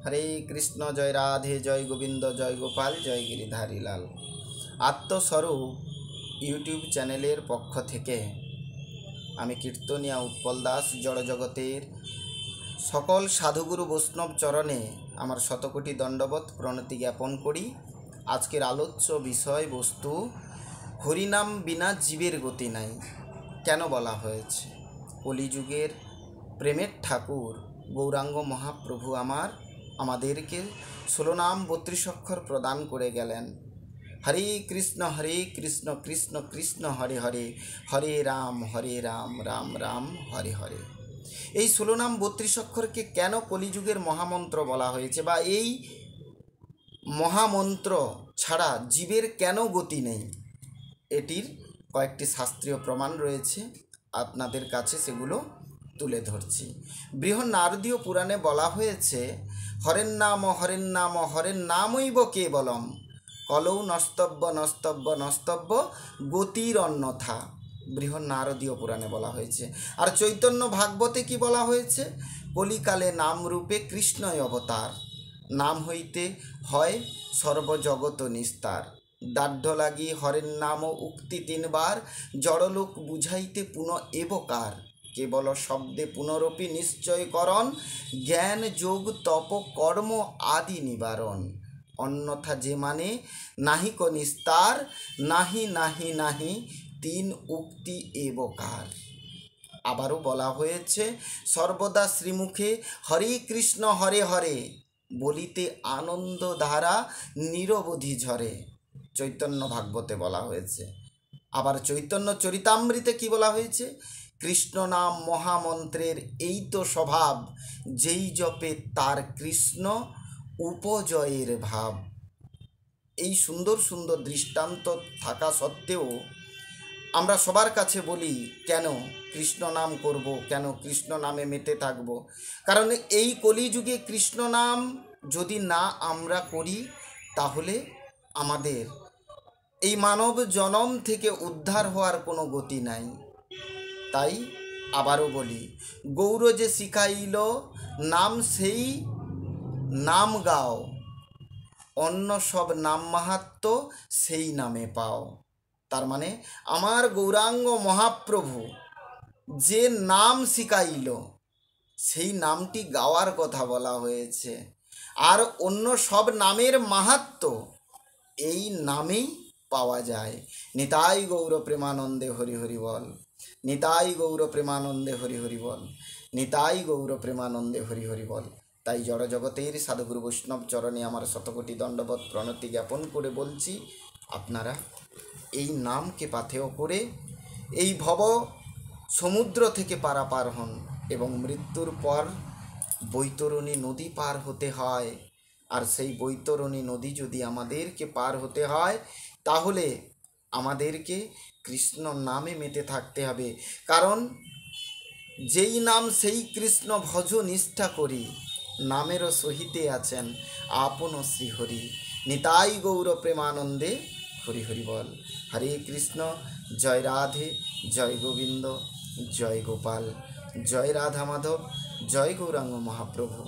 হরে কৃষ্ণ, জয় রাধে, জয় গোবিন্দ, জয় গোপাল, জয় গিরিধারী লাল। আত্মস্বরূপ YouTube চ্যানেলের পক্ষ থেকে আমি কীর্তনিয়া উৎপল দাস জড়জগতের সকল সাধুগুরু বৈষ্ণব চরণে আমার শতকোটি দণ্ডবত প্রণতি জ্ঞাপন করি। আজকের আলোচ্য বিষয়বস্তু হরিনাম বিনা জীবের গতি নাই। কেন বলা হয়েছে? কলিযুগের প্রেমের ঠাকুর গৌরাঙ্গ মহাপ্রভু আমাদেরকে 16 নাম 32 অক্ষর প্রদান করে গেলেন। হরে কৃষ্ণ কৃষ্ণ কৃষ্ণ হরে হরে, হরে রাম রাম রাম হরে হরে। এই 16 নাম 32 অক্ষরকে কেন কলিযুগের মহামন্ত্র বলা হয়েছে, বা এই মহামন্ত্র ছাড়া জীবের কেন গতি নেই, এটির কয়েকটি শাস্ত্রীয় প্রমাণ রয়েছে, আপনাদের কাছে সেগুলো তুলে ধরছি। বৃহন্নারদীয় পুরাণে বলা হয়েছে, হরেন নাম হরেন নামৈব কেবলম কলৌ নস্তব্য গতির অন্যথা। বৃহন্নারদীয় পুরাণে বলা হয়েছে। আর চৈতন্য ভাগবতে কি বলা হয়েছে? কলিকালে নামরূপে কৃষ্ণই অবতার, নাম হইতে হয় সর্বজগত নিস্তার। দাঢ্য লাগি হরেন নাম উক্তি 3 বার, জড়লোক বুঝাইতে পুনঃ এবকার। কেবল শব্দে পুনরপি নিশ্চয়করণ, জ্ঞান যোগ তপ কর্ম আদি নিবারণ। অন্যথা যে মানে নাহিক নিস্তার, নাহি নাহি নাহি 3 উক্তি এবকার। আবারও বলা হয়েছে, সর্বদা শ্রীমুখে হরে কৃষ্ণ হরে হরে বলিতে আনন্দ ধারা নিরবধি ঝরে। চৈতন্য ভাগবতে বলা হয়েছে। আবার চৈতন্য চরিতামৃতে কি বলা হয়েছে? কৃষ্ণ নাম মহামন্ত্রের এই তো স্বভাব, যেই জপে তার কৃষ্ণ উপজয়ের ভাব। এই সুন্দর সুন্দর দৃষ্টান্ত থাকা সত্ত্বেও আমরা সবার কাছে বলি, কেন কৃষ্ণ নাম করব, কেন কৃষ্ণ নামে মেতে থাকব? কারণ এই কলিযুগে কৃষ্ণ নাম যদি না আমরা করি, তাহলে আমাদের এই মানব জনম থেকে উদ্ধার হওয়ার কোনো গতি নাই। তাই আবারও বলি, গৌর যে শিখাইল নাম সেই নাম গাও, অন্য সব নাম মাহাত্ম্য সেই নামে পাও। তার মানে আমার গৌরাঙ্গ মহাপ্রভু যে নাম শিখাইল, সেই নামটি গাওয়ার কথা বলা হয়েছে। আর অন্য সব নামের মাহাত্ম্য এই নামেই পাওয়া যায়। নিতাই গৌর প্রেমানন্দে হরি হরি বল, নিতাই গৌর প্রেমানন্দে হরি হরি বল, নিতাই গৌর প্রেমানন্দে হরি হরি বল। তাই জড়জগতের সাধুগুরু বৈষ্ণব চরণে আমার শতকোটি দণ্ডবত প্রণতি জ্ঞাপন করে বলছি, আপনারা এই নামকে পাথেয় করে এই ভব সমুদ্র থেকে পারাপার হন। এবং মৃত্যুর পর বৈতরণী নদী পার হতে হয়। আর সেই বৈতরণী নদী যদি আমাদেরকে পার হতে হয়, তাহলে আমাদেরকে কৃষ্ণ নামে মেতে থাকতে হবে। কারণ যেই নাম সেই কৃষ্ণ ভজ নিষ্ঠা করি, নামেরও সহিতে আছেন আপন শ্রীহরি। নিতাই গৌর প্রেমানন্দে হরি হরি বল। হরে কৃষ্ণ, জয় রাধে, জয় গোবিন্দ, জয় গোপাল, জয় রাধা মাধব, জয় গৌরাঙ্গ মহাপ্রভু।